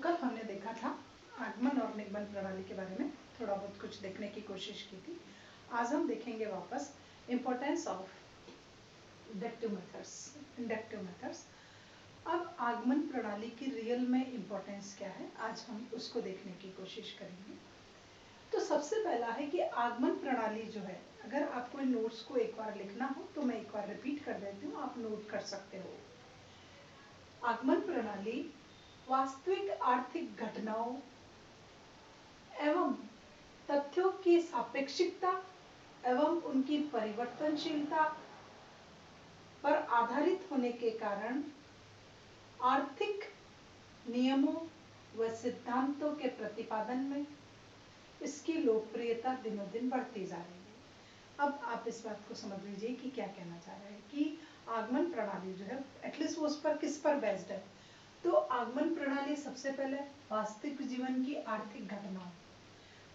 कल हमने देखा था आगमन और निगमन प्रणाली के बारे में, थोड़ा बहुत कुछ देखने की कोशिश की थी। आज हम देखेंगे वापस इम्पोर्टेंस ऑफ इंडक्टिव मेथड्स। अब आगमन प्रणाली की रियल में इम्पोर्टेंस क्या है, आज हम उसको देखने की कोशिश करेंगे। तो सबसे पहला है कि आगमन प्रणाली जो है, अगर आपको इन नोट्स को एक बार लिखना हो तो मैं एक बार रिपीट कर देती हूँ, आप नोट कर सकते हो। आगमन प्रणाली वास्तविक आर्थिक घटनाओं एवं तथ्यों की सापेक्षिकता एवं उनकी परिवर्तनशीलता पर आधारित होने के कारण आर्थिक नियमों व सिद्धांतों के प्रतिपादन में इसकी लोकप्रियता दिनों दिन बढ़ती जा रही है। अब आप इस बात को समझ लीजिए कि क्या कहना चाह रहे हैं कि आगमन प्रणाली जो है एटलीस्ट वो उस पर किस पर बेस्ड है। तो आगमन प्रणाली सबसे पहले वास्तविक जीवन की आर्थिक घटनाओं,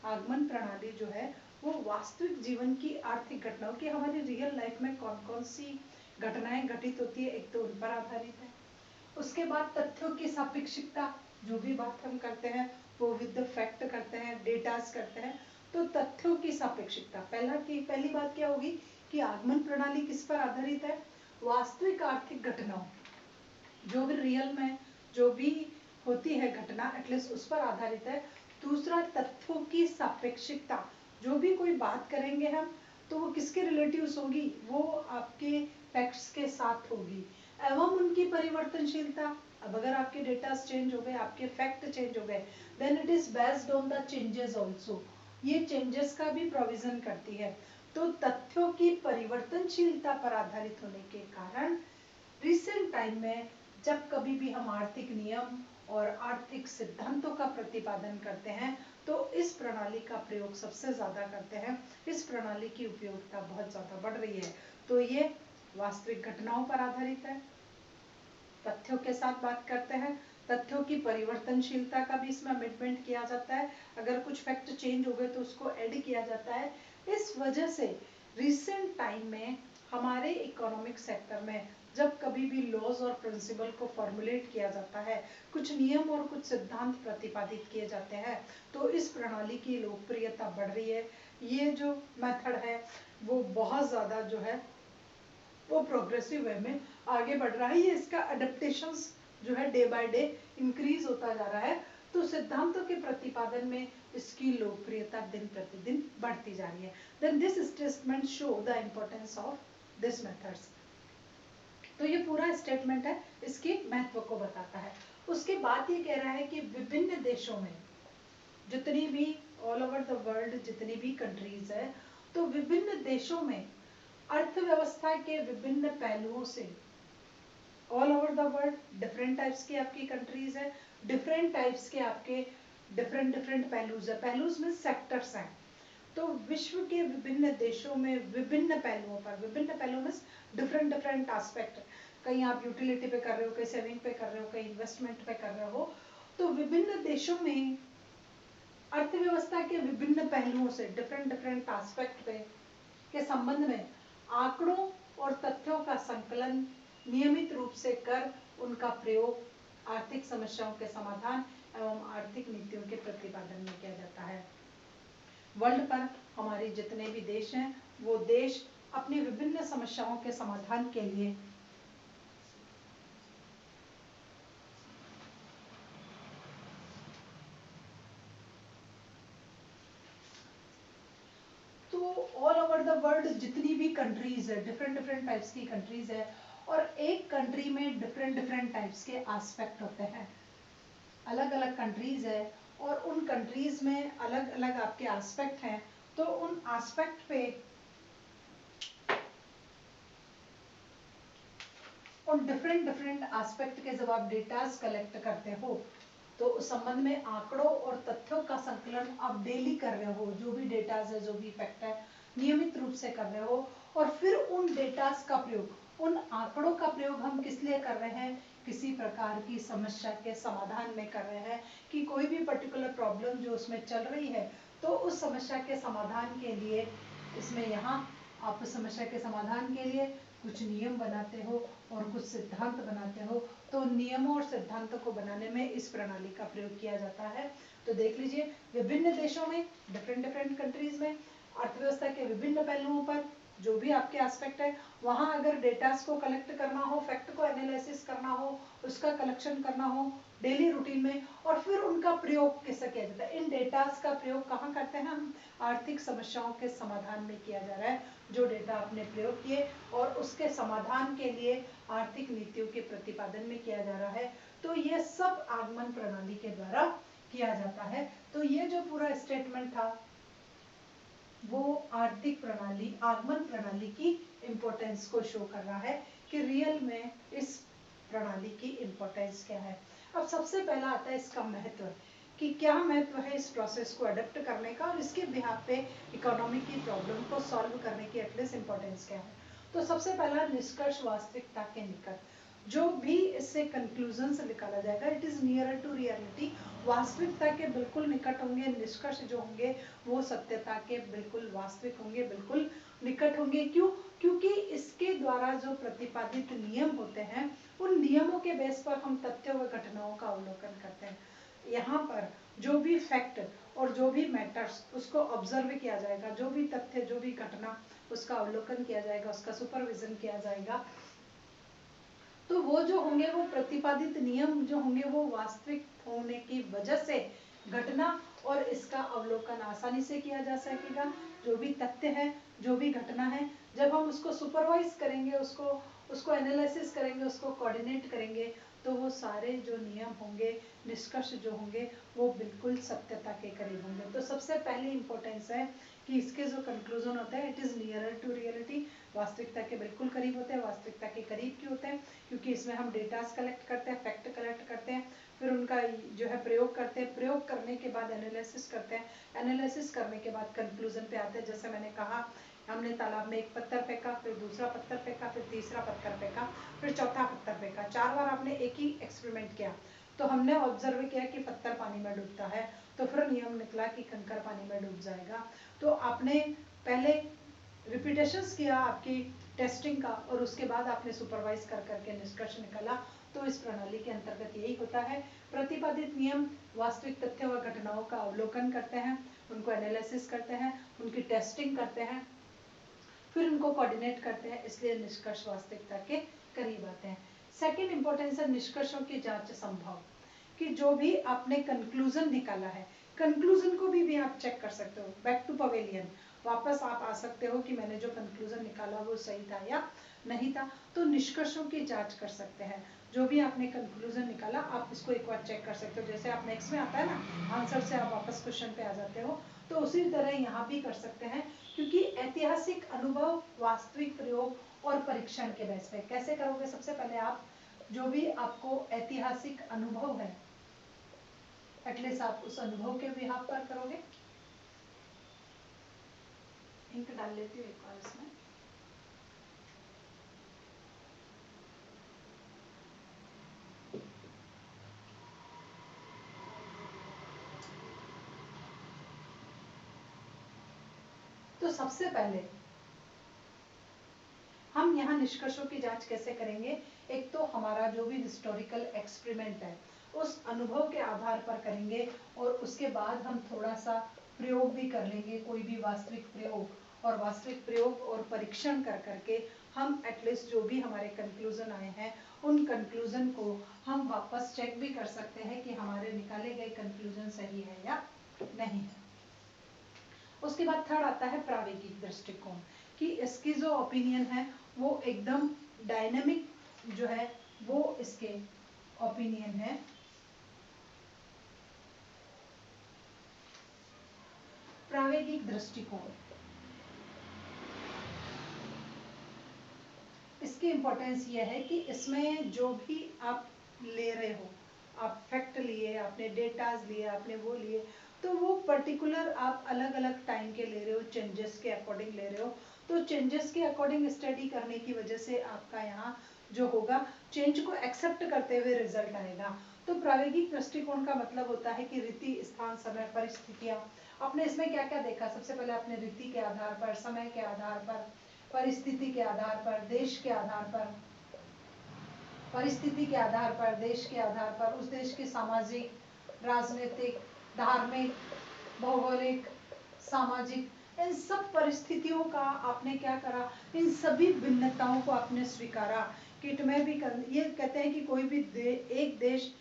आगमन प्रणाली जो है वो वास्तविक जीवन की आर्थिक घटनाओं की, हमारी रियल लाइफ में कौन कौन सी घटनाएं घटित होती है, एक तो उन पर आधारित है। उसके बाद तथ्यों की सापेक्षिकता, जो भी बात हम करते हैं वो विद द फैक्ट करते हैं, डेटास करते हैं। तो तथ्यों की सापेक्षिकता, पहली बात क्या होगी कि आगमन प्रणाली किस पर आधारित है, वास्तविक आर्थिक घटनाओं, जो भी रियल में जो भी होती है घटना एटलीस्ट उस पर आधारित है। दूसरा तथ्यों की सापेक्षिकता, जो भी कोई बात करेंगे हम तो वो किसके रिलेटिव्स होगी, वो आपके फैक्ट्स के साथ होगी। एवं उनकी परिवर्तनशीलता, अब अगर आपके डेटा चेंज हो गए, आपके फैक्ट चेंज हो गए, then it is based on the changes also, ये चेंजेस का भी प्रोविजन करती है। तो तथ्यों की परिवर्तनशीलता पर आधारित होने के कारण रिसेंट टाइम में जब कभी भी हम आर्थिक नियम और आर्थिक सिद्धांतों का प्रतिपादन करते हैं तो इस प्रणाली का प्रयोग सबसे ज्यादा करते हैं। इस प्रणाली की उपयोगिता बहुत ज्यादा बढ़ रही है। तो ये वास्तविक घटनाओं पर आधारित है, तथ्यों के साथ बात करते हैं, तथ्यों की परिवर्तनशीलता का भी इसमें अमेंडमेंट किया जाता है, अगर कुछ फैक्ट चेंज हो गए तो उसको ऐड किया जाता है। इस वजह से रिसेंट टाइम में हमारे इकोनॉमिक सेक्टर में जब कभी भी लॉज और प्रिंसिपल को फॉर्मुलेट किया जाता है, कुछ नियम और कुछ सिद्धांत प्रतिपादित किए जाते हैं, तो इस प्रणाली की लोकप्रियता बढ़ रही है। ये जो मेथड है वो बहुत ज़्यादा जो है वो प्रोग्रेसिव वे में आगे बढ़ रहा है। ये इसका अडेप्टेशंस जो है डे बाय डे इंक्रीज होता जा रहा है। तो सिद्धांतों के प्रतिपादन में इसकी लोकप्रियता दिन प्रतिदिन बढ़ती जा रही है। Then this statement show the importance of this methods. तो ये पूरा स्टेटमेंट है इसके महत्व को बताता है। उसके बाद ये कह रहा है कि विभिन्न देशों में जितनी भी ऑल ओवर द वर्ल्ड जितनी भी कंट्रीज है, तो विभिन्न देशों में अर्थव्यवस्था के विभिन्न पहलुओं से all over the world different types की आपकी कंट्रीज है, डिफरेंट टाइप्स के आपके डिफरेंट पहलूज है। पहलूज में सेक्टर्स हैं। तो विश्व के विभिन्न देशों में विभिन्न पहलुओं पर, विभिन्न पहलू में डिफरेंट एस्पेक्ट, कहीं आप यूटिलिटी पे कर रहे हो, कहीं सेविंग पे कर रहे हो, कहीं इन्वेस्टमेंट पे कर रहे हो, तो विभिन्न देशों में अर्थव्यवस्था के विभिन्न पहलुओं से डिफरेंट एस्पेक्ट पे के संबंध में आंकड़ों और तथ्यों का संकलन नियमित रूप से कर उनका प्रयोग आर्थिक समस्याओं के समाधान एवं आर्थिक नीतियों के प्रतिपादन में किया जाता है। वर्ल्ड पर हमारे जितने भी देश हैं वो देश अपनी विभिन्न समस्याओं के समाधान के लिए ऑल ओवर द वर्ल्ड जितनी भी कंट्रीज है, डिफरेंट टाइप्स की कंट्रीज है, और एक कंट्री में डिफरेंट टाइप्स के एस्पेक्ट होते हैं। अलग अलग कंट्रीज है और उन कंट्रीज में अलग अलग आपके एस्पेक्ट हैं। तो उन एस्पेक्ट पे, उन डिफरेंट एस्पेक्ट के जब आप डेटास कलेक्ट करते हो तो उस संबंध में आंकड़ों और तथ्यों का संकलन आप डेली कर रहे हो, जो भी डेटास है, जो भी फैक्ट है, नियमित रूप से कर रहे हो। और फिर उन डेटास का प्रयोग, उन आंकड़ों का प्रयोग हम किस लिए कर रहे हैं, किसी प्रकार की समस्या के समाधान में कर रहे हैं कि कोई भी पर्टिकुलर प्रॉब्लम जो उसमें चल रही है, तो उस समस्या के समाधान के लिए इसमें यहाँ आप समस्या के समाधान के लिए कुछ नियम बनाते हो और कुछ सिद्धांत बनाते हो, तो नियमों और सिद्धांतों को बनाने में इस प्रणाली का प्रयोग किया जाता है। तो देख लीजिए, विभिन्न देशों में, डिफरेंट डिफरेंट कंट्रीज में अर्थव्यवस्था के विभिन्न पहलुओं पर जो भी आपके एस्पेक्ट है, वहां अगर डेटास को कलेक्ट करना हो, फैक्ट को एनालिसिस करना हो, उसका कलेक्शन करना हो डेली रूटीन में, और फिर उनका प्रयोग कैसे किया जाता है। इन डेटास का प्रयोग कहाँ करते हैं हम? आर्थिक समस्याओं के समाधान में किया जा रहा है। जो डेटा आपने प्रयोग किए और उसके समाधान के लिए आर्थिक नीतियों के प्रतिपादन में किया जा रहा है, तो ये सब आगमन प्रणाली के द्वारा किया जाता है। तो ये जो पूरा स्टेटमेंट था वो आर्थिक प्रणाली, आगमन प्रणाली की इम्पोर्टेंस को शो कर रहा है कि रियल में इस प्रणाली की इम्पोर्टेंस क्या है। अब सबसे पहला आता है इसका महत्व, कि क्या महत्व है इस प्रोसेस को अडेप्ट करने का और इसके बिहाफ पे इकोनॉमी की प्रॉब्लम को सॉल्व करने की एटलीस्ट इम्पोर्टेंस क्या है। तो सबसे पहला निष्कर्ष वास्तविकता के निकट, जो भी इससे कंक्लूजन से निकाला जाएगा it is nearer to reality, वास्तविकता के बिल्कुल निकट होंगे। निष्कर्ष जो होंगे वो सत्यता के बिल्कुल वास्तविक होंगे, बिल्कुल निकट होंगे। क्यों? क्योंकि इसके द्वारा जो प्रतिपादित नियम होते हैं उन नियमों के बेस पर हम तथ्यों व घटनाओं का अवलोकन करते हैं। यहाँ पर जो भी फैक्ट और जो भी मैटर्स उसको ऑब्जर्व किया जाएगा, जो भी तथ्य, जो भी घटना, उसका अवलोकन किया जाएगा, उसका सुपरविजन किया जाएगा। तो वो जो होंगे, वो प्रतिपादित नियम जो होंगे वो वास्तविक होने की वजह से घटना और इसका अवलोकन आसानी से किया जा सकेगा। जो भी तथ्य है, जो भी घटना है, जब हम उसको सुपरवाइज करेंगे, उसको एनालिसिस करेंगे, उसको कोऑर्डिनेट करेंगे, तो वो सारे जो नियम होंगे, निष्कर्ष जो होंगे, वो बिल्कुल सत्यता के करीब होंगे। तो सबसे पहली इंपॉर्टेंस है कि इसके जो कंक्लूजन होते हैं it is nearer to reality, वास्तविकता के बिल्कुल करीब होते हैं। वास्तविकता के करीब क्यों होते हैं? क्योंकि इसमें हम डेटास कलेक्ट करते हैं, फैक्ट कलेक्ट करते हैं, फिर उनका जो है प्रयोग करते हैं, प्रयोग करने के बाद एनालिसिस करते हैं, एनालिसिस करने के बाद कंक्लूजन पे आते हैं। जैसे मैंने कहा, हमने तालाब में एक पत्थर फेंका, फिर दूसरा पत्थर फेंका, फिर तीसरा पत्थर फेंका, फिर चौथा पत्थर फेंका, 4 बार आपने एक ही एक्सपेरिमेंट किया, तो हमने ऑब्जर्व किया कि पत्थर पानी में डूबता है, तो फिर नियम निकला कि कंकर पानी में डूब जाएगा। तो आपने पहले रिपीटेशंस किया आपकी टेस्टिंग का, और उसके बाद आपने सुपरवाइज कर करके निष्कर्ष निकाला। तो इस प्रणाली के अंतर्गत यही होता है, प्रतिपादित नियम वास्तविक तथ्यों व घटनाओं का अवलोकन करते हैं, उनको एनालिसिस करते हैं, उनकी टेस्टिंग करते हैं, फिर उनको कोऑर्डिनेट करते हैं, इसलिए निष्कर्ष वास्तविकता के करीब आते हैं। सेकेंड इंपॉर्टेंस है निष्कर्षों की जांच संभव, कि जो भी आपने कंक्लूजन निकाला है, कंक्लूजन को भी आप चेक कर सकते हो। बैक टू पवेलियन, वापस आप आ सकते हो कि मैंने जो कंक्लूजन निकाला वो सही था या नहीं था। तो निष्कर्षों की जांच कर सकते हैं। जो भी आपने कंक्लूजन निकाला आप इसको एक बार चेक कर सकते हो। जैसे आप नेक्स्ट में आता है ना आंसर से आप वापस क्वेश्चन पे आ जाते हो, तो उसी तरह यहाँ भी कर सकते हैं। क्योंकि ऐतिहासिक अनुभव, वास्तविक प्रयोग और परीक्षण के बेस पे कैसे करोगे? सबसे पहले आप जो भी आपको ऐतिहासिक अनुभव है एटलीस्ट आप उस अनुभव के बिहाफ पर करोगे। इंक डाल लेती हूँ एक बार इसमें। तो सबसे पहले हम यहाँ निष्कर्षों की जांच कैसे करेंगे? एक तो हमारा जो भी हिस्टोरिकल एक्सपेरिमेंट है उस अनुभव के आधार पर करेंगे, और उसके बाद हम थोड़ा सा प्रयोग भी कर लेंगे, कोई भी वास्तविक प्रयोग, और वास्तविक प्रयोग और परीक्षण कर करके हम एटलीस्ट जो भी हमारे कंक्लूजन आए हैं उन कंक्लूजन को हम वापस चेक भी कर सकते हैं कि हमारे निकाले गए कंक्लूजन सही है या नहीं है। उसके बाद थर्ड आता है प्रायोगिक दृष्टिकोण, कि इसकी जो ओपिनियन है वो एकदम डायनेमिक जो है वो इसके ओपिनियन है। प्रायोगिक दृष्टिकोण, इसकी इंपॉर्टेंस ये है कि इसमें जो भी आप ले रहे हो, आप फैक्ट लिए, आपने डेटाज लिए, आपने वो लिए, तो वो पर्टिकुलर आप अलग अलग टाइम के ले रहे हो, चेंजेस के अकॉर्डिंग ले रहे हो। तो चेंजेस के अकॉर्डिंग स्टडी करने की वजह से आपका यहाँ जो होगा चेंज को एक्सेप्ट करते हुए रिजल्ट आएगा। तो प्रायोगिक दृष्टिकोण का मतलब होता है कि रीति, स्थान, समय, परिस्थितियाँ, आपने इसमें क्या क्या देखा? सबसे पहले आपने रीति के आधार पर, समय के आधार पर, परिस्थिति के आधार पर, देश के आधार पर, परिस्थिति के आधार पर, देश के आधार पर, उस देश की सामाजिक, राजनीतिक, धार्मिक, भौगोलिक, सामाजिक, इन सब परिस्थितियों का आपने क्या करा, इन सभी भिन्नताओं को आपने स्वीकारा कि तुम्हें भी ये कहते हैं कि कोई भी एक देश,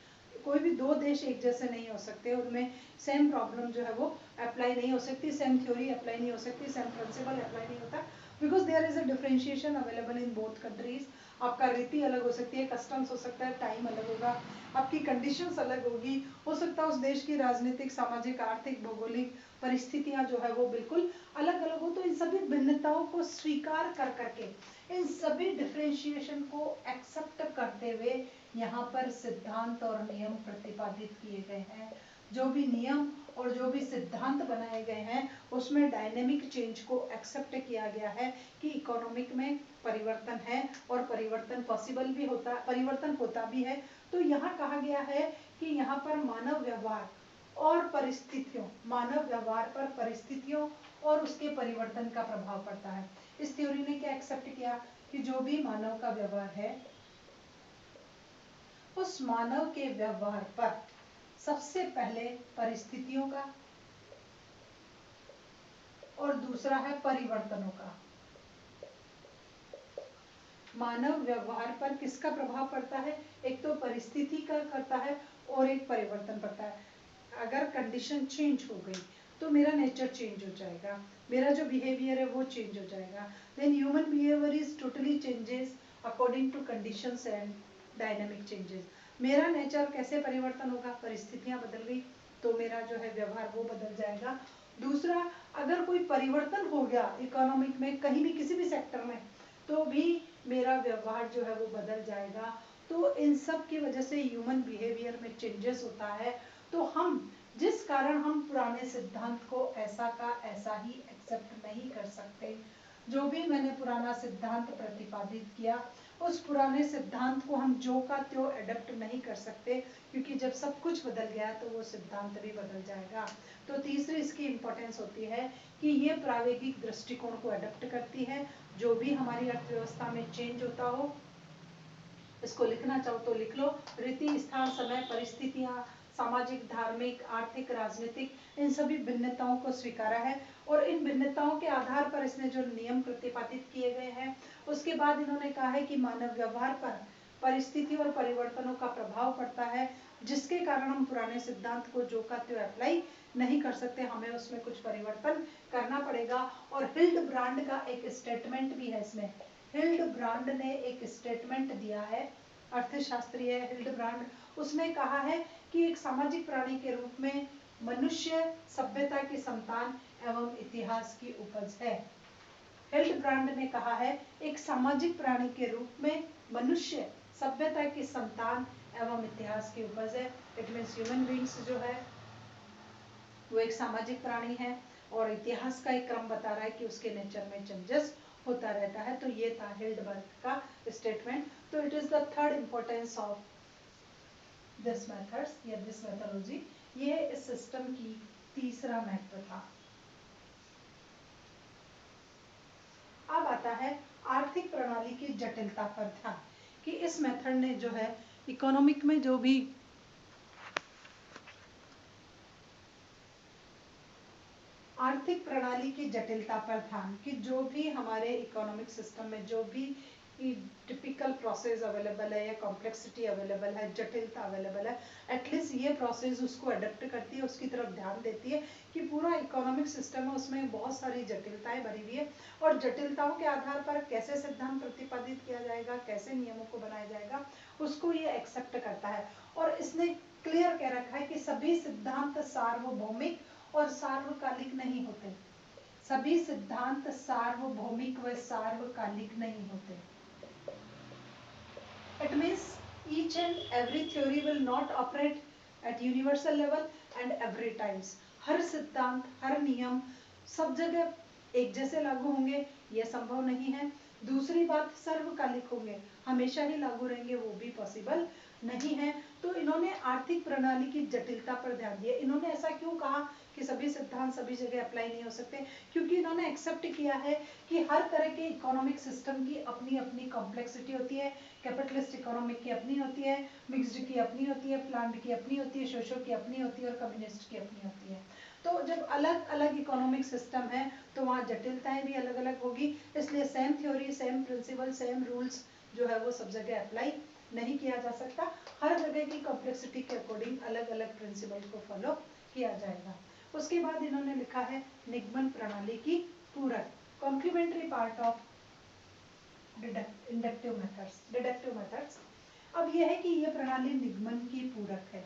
कोई भी दो देश एक जैसे नहीं हो सकते, उनमें सेम प्रॉब्लम जो है वो अप्लाई नहीं हो सकती, सेम थ्योरी अप्लाई नहीं हो सकती, सेम प्रिंसिपल अप्लाई नहीं होता, because there is a differentiation available in both countries. आपका रीति अलग हो सकती है, कस्टम्स हो सकता है, टाइम अलग होगा, आपकी कंडीशंस अलग होगी, हो सकता है उस देश की राजनीतिक, सामाजिक, आर्थिक, भौगोलिक परिस्थितियां जो है वो बिल्कुल अलग अलग हो। तो इन सभी भिन्नताओं को स्वीकार कर करके, इन सभी डिफरेंशिएशन को एक्सेप्ट करते हुए यहाँ पर सिद्धांत और नियम प्रतिपादित किए गए हैं। जो भी नियम और जो भी सिद्धांत बनाए गए हैं उसमें डायनेमिक चेंज को एक्सेप्ट किया गया है कि इकोनॉमिक में परिवर्तन है और परिवर्तन पॉसिबल भी होता, परिवर्तन होता भी है। तो यहाँ कहा गया है कि यहाँ पर मानव व्यवहार और परिस्थितियों, मानव व्यवहार पर परिस्थितियों और उसके परिवर्तन का प्रभाव पड़ता है। इस थ्योरी ने क्या एक्सेप्ट किया कि जो भी मानव का व्यवहार है, उस मानव के व्यवहार पर सबसे पहले परिस्थितियों का और दूसरा है परिवर्तनों का। मानव व्यवहार पर किसका प्रभाव पड़ता है, एक तो परिस्थिति का करता है और एक परिवर्तन पड़ता है। अगर कंडीशन चेंज हो गई तो मेरा नेचर चेंज हो जाएगा, मेरा जो बिहेवियर है वो चेंज हो जाएगा। Then human behaviour is totally changes according to conditions and dynamic changes. मेरा नेचर कैसे परिवर्तन होगा, परिस्थितियां बदल गई तो मेरा जो है व्यवहार वो बदल जाएगा। दूसरा, अगर कोई परिवर्तन हो गया इकोनॉमिक में, कहीं भी किसी भी सेक्टर में, तो भी मेरा व्यवहार जो है वो बदल जाएगा। तो इन सब की वजह से ह्यूमन बिहेवियर में चेंजेस होता है। तो हम जिस कारण हम पुराने सिद्धांत को ऐसा का ऐसा ही एक्सेप्ट नहीं कर सकते, जो भी मैंने पुराना सिद्धांत प्रतिपादित किया उस पुराने सिद्धांत को हम जो का त्यों अडेप्ट नहीं कर सकते, क्योंकि जब सब कुछ बदल गया तो वो सिद्धांत भी बदल जाएगा। तो तीसरी इसकी इम्पोर्टेंस होती है कि ये प्रायोगिक दृष्टिकोण को अडेप्ट करती है। जो भी हमारी अर्थव्यवस्था में चेंज होता हो, इसको लिखना चाहो तो लिख लो, रीति, स्थान, समय, परिस्थितियां, सामाजिक, धार्मिक, आर्थिक, राजनीतिक, इन सभी भिन्नताओं को स्वीकारा है। और इन भिन्नताओं के आधार पर इसने जो नियम प्रतिपादित किए गए हैं, उसके बाद इन्होंने कहा है कि मानव व्यवहार पर परिस्थिति और परिवर्तनों का प्रभाव पड़ता है, जिसके कारण हम पुराने सिद्धांत को जो का त्यों अप्लाई नहीं कर सकते, हमें उसमें कुछ परिवर्तन करना पड़ेगा। और हिल्डब्रांड का एक स्टेटमेंट भी है इसमें, हिल्डब्रांड ने एक स्टेटमेंट दिया है, अर्थशास्त्री है हिल्डब्रांड, उसने कहा है कि एक सामाजिक प्राणी के रूप में मनुष्य सभ्यता की संतान एवं इतिहास की उपज है। हिल्डब्रांड ने कहा है एक सामाजिक प्राणी के रूप में मनुष्य सभ्यता की संतान एवं इतिहास की उपज है। इट मीन्स ह्यूमन बीइंग्स जो है वो एक सामाजिक प्राणी है और इतिहास का एक क्रम बता रहा है कि उसके नेचर में चेंजेस होता रहता है। तो ये था हिल्डबर्ग का स्टेटमेंट। तो it is the third importance of this methods या दिस मेथोलॉजी, ये इस सिस्टम की तीसरा महत्व था। अब आता है आर्थिक प्रणाली की जटिलता पर ध्यान, कि इस मेथड ने जो है इकोनॉमिक में जो भी आर्थिक प्रणाली की जटिलता पर ध्यान, कि जो भी हमारे इकोनॉमिक सिस्टम में जो भी टिपिकल प्रोसेस अवेलेबल है या कॉम्प्लेक्सिटी अवेलेबल है, जटिलता अवेलेबल है, एटलीस्ट ये प्रोसेस उसको अडेप्ट करती है, उसकी तरफ ध्यान देती है कि पूरा इकोनॉमिक सिस्टम है उसमें बहुत सारी जटिलताएं भरी हुई है और जटिलताओं के आधार पर कैसे सिद्धांत प्रतिपादित किया जाएगा, कैसे नियमों को बनाया जाएगा, उसको ये एक्सेप्ट करता है। और इसने क्लियर कह रखा है कि सभी सिद्धांत सार्वभौमिक और सार्वकालिक नहीं होते, सभी सिद्धांत सार्वभौमिक व सार्वकालिक नहीं होते। It means each and every theory will not operate at universal level and every times. हर सिद्धांत, हर नियम सब जगह एक जैसे लागू होंगे यह संभव नहीं है। दूसरी बात, सर्वकालिक होंगे, हमेशा ही लागू रहेंगे, वो भी पॉसिबल नहीं है। तो इन्होंने आर्थिक प्रणाली की जटिलता पर ध्यान दिया। इन्होंने ऐसा क्यों कहा कि सभी सिद्धांत सभी जगह अप्लाई नहीं हो सकते? क्योंकि इन्होंने एक्सेप्ट किया है कि हर तरह के इकोनॉमिक सिस्टम की अपनी अपनी कॉम्प्लेक्सिटी होती है। कैपिटलिस्ट इकोनॉमिक की अपनी होती है, मिक्स्ड की अपनी होती है, प्लान्ड की अपनी होती है, सोशो की अपनी होती है और कम्युनिस्ट की अपनी होती है। तो जब अलग अलग इकोनॉमिक सिस्टम है तो वहाँ जटिलताएं भी अलग अलग होगी। इसलिए same theory, same principle, same rules जो है वो सब जगह अप्लाई नहीं किया जा सकता। हर जगह की कॉम्प्लेक्सिटी के अकॉर्डिंग अलग अलग प्रिंसिपल को फॉलो किया जाएगा। उसके बाद इन्होंने लिखा है निगमन प्रणाली की पूरक, complementary part of deductive methods. अब यह है कि यह प्रणाली निगमन की पूरक है।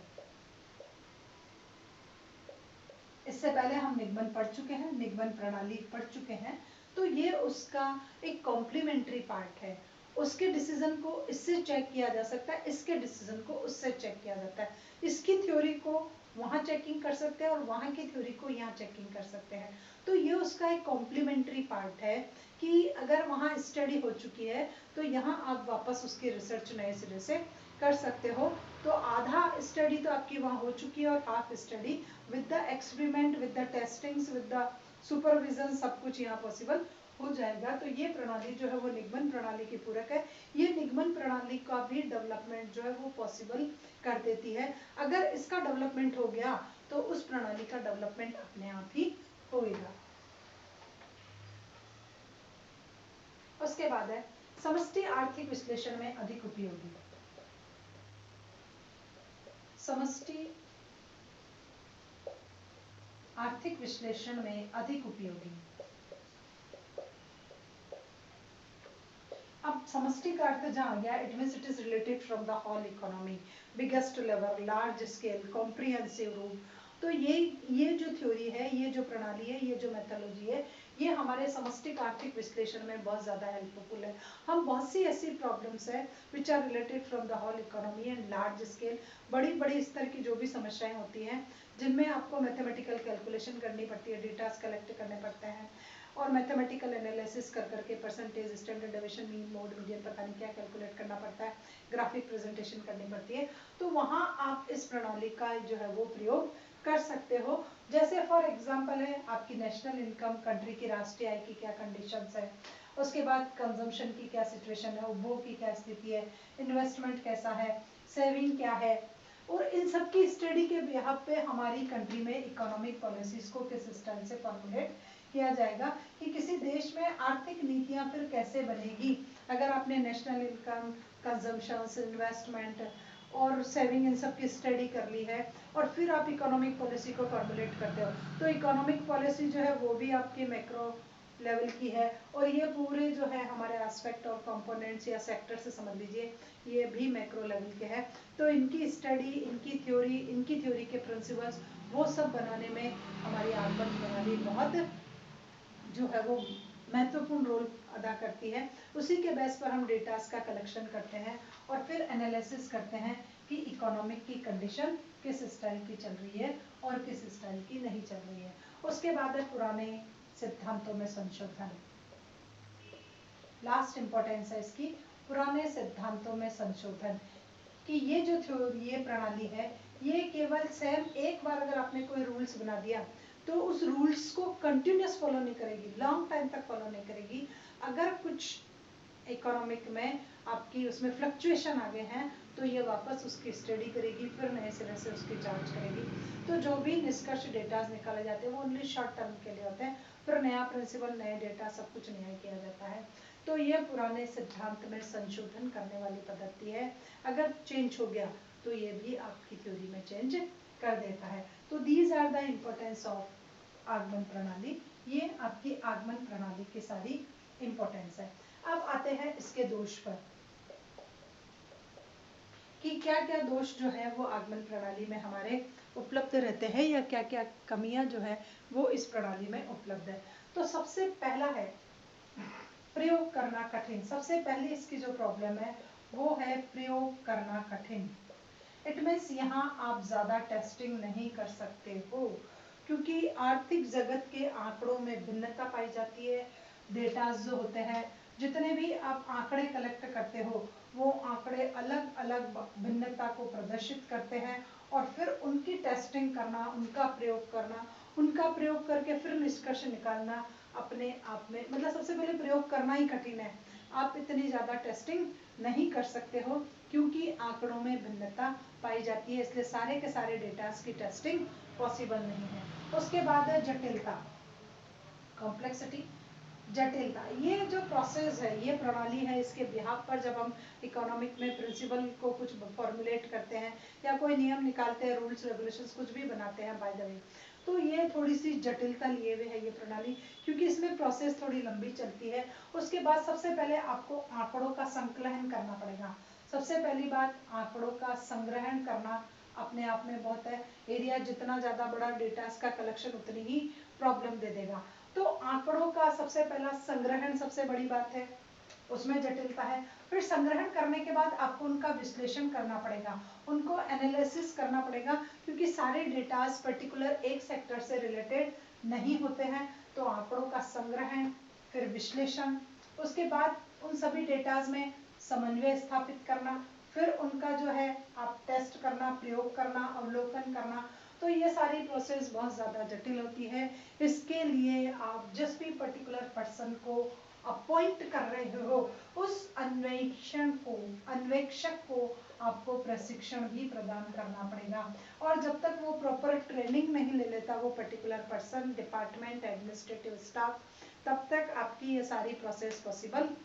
इससे पहले हम निगमन पढ़ चुके हैं, निगमन प्रणाली पढ़ चुके हैं। तो ये उसका एक कॉम्प्लीमेंट्री पार्ट है। उसके डिसीजन को इससे चेक किया जा सकता है, इसके डिसीजन को उससे चेक किया जाता है। इसकी थ्योरी को वहाँ चेकिंग कर सकते हैं और वहाँ की थ्योरी को यहाँ चेकिंग कर सकते हैं। तो ये उसका एक कॉम्प्लीमेंट्री पार्ट है कि अगर वहाँ स्टडी हो चुकी है तो यहाँ आप वापस उसकी रिसर्च नए सिरे से कर सकते हो। तो आधा स्टडी तो आपकी वहाँ हो चुकी है और half study with the experiment, with the testings, with the supervision, सब कुछ यहाँ पॉसिबल हो जाएगा। तो ये प्रणाली जो है वो निगमन प्रणाली की पूरक है। ये निगमन प्रणाली का भी डेवलपमेंट जो है वो पॉसिबल कर देती है। अगर इसका डेवलपमेंट हो गया तो उस प्रणाली का डेवलपमेंट अपने आप ही होगा। उसके बाद है समष्टि आर्थिक विश्लेषण में अधिक उपयोगी। समष्टि आर्थिक विश्लेषण में अधिक उपयोगी। अब समष्टि का अर्थ जहाँ आ गया, it means it is related from the whole economy, biggest level, large scale, comprehensive रूप। तो ये जो थ्योरी है, ये जो प्रणाली है, ये जो मेथोलॉजी है, ये हमारे समष्टिक आर्थिक विश्लेषण में बहुत ज़्यादा हेल्पफुल है। हम बहुत सी ऐसी प्रॉब्लम्स है which are related from the whole economy and large scale, बड़ी बड़ी स्तर की जो भी समस्याएं होती हैं जिनमें आपको मैथमेटिकल कैलकुलेशन करनी पड़ती है, डेटास कलेक्ट करने पड़ते हैं और मैथमेटिकल एनालिसिस कर करके percentage, standard deviation, mean, mode, median, पता नहीं क्या कैलकुलेट करना पड़ता है, ग्राफिक प्रेजेंटेशन करनी पड़ती है। तो वहाँ आप इस प्रणाली का जो है वो प्रयोग कर सकते हो। जैसे फॉर एग्जांपल है आपकी नेशनल इनकम, कंट्री की राष्ट्रीय आय की क्या कंडीशंस है, उसके बाद कंजम्पशन की क्या सिचुएशन है, उपभोग की क्या स्थिति है, इन्वेस्टमेंट कैसा है, सेविंग क्या है, और इन सब की स्टडी के बिहाफ पे हमारी कंट्री में इकोनॉमिक पॉलिसीज को किस स्टाइल से फॉर्मुलेट किया जाएगा कि किसी देश में आर्थिक नीतियां फिर कैसे बनेगी अगर आपने नेशनल इनकम, कंजम्पशन, इन्वेस्टमेंट और सेविंग इन सब की स्टडी कर ली है और फिर आप इकोनॉमिक पॉलिसी को फॉर्मुलेट करते हो। तो इकोनॉमिक पॉलिसी जो है वो भी आपकी मैक्रो लेवल की है और ये पूरे जो है हमारे एस्पेक्ट और कंपोनेंट्स या सेक्टर से समझ लीजिए ये भी मैक्रो लेवल के हैं। तो इनकी स्टडी, इनकी थ्योरी के प्रिंसिपल्स वो सब बनाने में हमारी आगमन प्रणाली बहुत जो है वो महत्वपूर्ण रोल अदा करती है। उसी के बेस पर हम डेटास का कलेक्शन करते हैं और फिर एनालिसिस करते हैं कि इकोनॉमिक की कंडीशन किस स्टाइल की चल रही है और किस स्टाइल की नहीं चल रही है। उसके बाद है पुराने सिद्धांतों में संशोधन। लास्ट इंपॉर्टेंस है इसकी, पुराने सिद्धांतों में संशोधन, कि ये जो थ्योरी, ये प्रणाली है, ये केवल सेम एक बार अगर आपने कोई रूल्स बना दिया तो उस रूल्स को कंटिन्यूस फॉलो नहीं करेगी, लॉन्ग टाइम तक फॉलो नहीं करेगी। अगर कुछ इकोनॉमिक में आपकी उसमें फ्लक्चुएशन आ गए हैं तो ये वापस उसकी स्टडी करेगी, फिर नए सिरे से उसकी जांच करेगी। तो जो भी निष्कर्ष डेटास निकाले जाते हैं वो ओनली शॉर्ट टर्म के लिए होते हैं, फिर नया प्रिंसिपल, नए डेटा, सब कुछ नया किया जाता है। तो ये पुराने सिद्धांत में संशोधन करने वाली पद्धति है। अगर चेंज हो गया तो ये भी आपकी थ्योरी में चेंज कर देता है। तो these are the importance of आगमन प्रणाली। ये आपकी आगमन प्रणाली की सारी इम्पोर्टेंस है। अब आते हैं इसके दोष पर कि क्या क्या दोष जो है वो आगमन प्रणाली में हमारे उपलब्ध रहते हैं या क्या क्या कमियां जो है वो इस प्रणाली में उपलब्ध है। तो सबसे पहला है प्रयोग करना कठिन। सबसे पहले इसकी जो प्रॉब्लम है वो है प्रयोग करना कठिन। इट मीन्स यहाँ आप ज़्यादा टेस्टिंग नहीं कर सकते हो क्योंकि आर्थिक जगत के आंकड़ों में भिन्नता पाई जाती है। डेटाज जो होते हैं जितने भी आप आंकड़े कलेक्ट करते हो वो आंकड़े अलग अलग भिन्नता को प्रदर्शित करते हैं और फिर उनकी टेस्टिंग करना, उनका प्रयोग करना, उनका प्रयोग करके फिर निष्कर्ष निकालना अपने आप में, मतलब सबसे पहले प्रयोग करना ही कठिन है। आप इतनी ज़्यादा टेस्टिंग नहीं कर सकते हो क्योंकि आंकड़ों में भिन्नता पाई जाती है, इसलिए सारे के सारे डेटास की टेस्टिंग पॉसिबल नहीं है। उसके बाद है जटिलता, कॉम्प्लेक्सिटी, जटिलता। ये जो प्रोसेस है, ये प्रणाली है, इसके बिहाफ पर जब हम इकोनॉमिक में प्रिंसिपल को कुछ फॉर्मुलेट करते हैं या कोई नियम निकालते हैं, रूल्स रेगुलेशंस कुछ भी बनाते हैं बाय द वे, तो ये थोड़ी सी जटिलता लिए हुए है ये प्रणाली, क्योंकि इसमें प्रोसेस थोड़ी लंबी चलती है। उसके बाद सबसे पहले आपको आंकड़ों का संकलन करना पड़ेगा। सबसे पहली बात, आंकड़ों का संग्रहण करना अपने आप में बहुत है। एरिया जितना ज़्यादा बड़ा, डेटा का कलेक्शन उतनी ही प्रॉब्लम दे देगा। तो आंकड़ों का सबसे पहला संग्रहण सबसे बड़ी बात है, उसमें जटिलता है। फिर संग्रहण करने के बाद आपको उनका विश्लेषण करना पड़ेगा, उनको एनालिसिस करना पड़ेगा, क्योंकि सारे डेटास पर्टिकुलर एक सेक्टर से रिलेटेड नहीं होते हैं। तो आंकड़ों का संग्रहण, फिर विश्लेषण, उसके बाद उन सभी डेटाज में समन्वय स्थापित करना, फिर उनका जो है आप टेस्ट करना, प्रयोग करना, अवलोकन करना। तो ये सारी प्रोसेस बहुत ज़्यादा जटिल होती है। इसके लिए आप जिस भी पर्टिकुलर पर्सन को अपॉइंट कर रहे हो, उस अन्वेषक को आपको प्रशिक्षण भी प्रदान करना पड़ेगा। और जब तक वो प्रॉपर ट्रेनिंग नहीं ले लेता वो particular person, department, administrative staff, तब तक आपकी ये सारी प्रोसेस पॉसिबल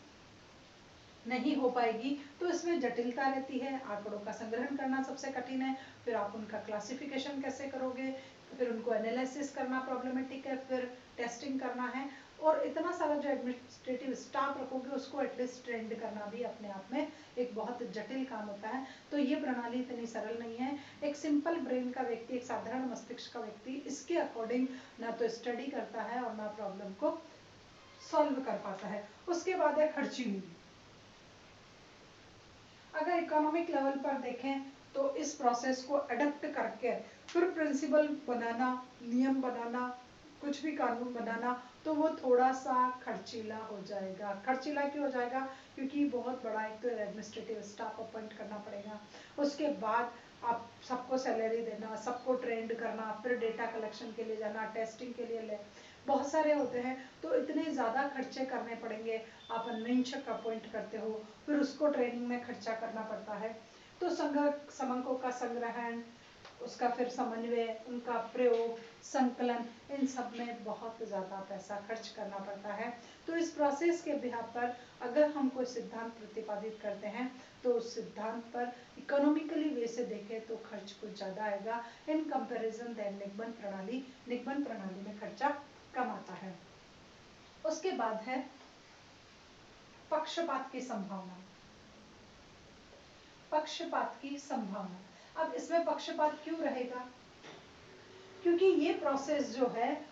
नहीं हो पाएगी। तो इसमें जटिलता रहती है। आंकड़ों का संग्रहण करना सबसे कठिन है, फिर आप उनका क्लासिफिकेशन कैसे करोगे, फिर उनको एनालिसिस करना प्रॉब्लमेटिक है, फिर टेस्टिंग करना है, और इतना सारा जो एडमिनिस्ट्रेटिव स्टाफ रखोगे उसको एटलीस्ट ट्रेंड करना भी अपने आप में एक बहुत जटिल काम होता है। तो ये प्रणाली इतनी सरल नहीं है। एक सिंपल ब्रेन का व्यक्ति, एक साधारण मस्तिष्क का व्यक्ति इसके अकॉर्डिंग ना तो स्टडी करता है और ना प्रॉब्लम को सॉल्व कर पाता है। उसके बाद है खर्चीली। अगर इकोनॉमिक लेवल पर देखें तो इस प्रोसेस को अडप्ट करके फिर प्रिंसिपल बनाना, नियम बनाना, कुछ भी कानून बनाना, तो वो थोड़ा सा खर्चीला हो जाएगा। खर्चीला क्यों हो जाएगा? क्योंकि बहुत बड़ा एक तो एडमिनिस्ट्रेटिव स्टाफ अपॉइंट करना पड़ेगा, उसके बाद आप सबको सैलरी देना, सबको ट्रेंड करना, फिर डेटा कलेक्शन के लिए जाना, टेस्टिंग के लिए बहुत सारे होते हैं। तो इतने ज़्यादा खर्चे करने पड़ेंगे। आप अन्वेषक अपॉइंट करते हो, फिर उसको ट्रेनिंग में खर्चा करना पड़ता है। तो समंकों का संग्रहण, उसका फिर समन्वय, उनका प्रयोग, संकलन, इन सब में बहुत ज़्यादा पैसा खर्च करना पड़ता है। तो इस प्रोसेस के बिहाफ पर अगर हम कोई सिद्धांत प्रतिपादित करते हैं तो उस सिद्धांत पर इकोनॉमिकली वे से देखें तो खर्च कुछ ज़्यादा आएगा इन कंपैरिजन देन निगमन प्रणाली। निगमन प्रणाली में खर्चा कम आता है। उसके बाद है पक्षपात की संभावना। पक्षपात की संभावना, अब इसमें पक्षपात क्यों रहेगा? क्योंकि ये प्रोसेस जो है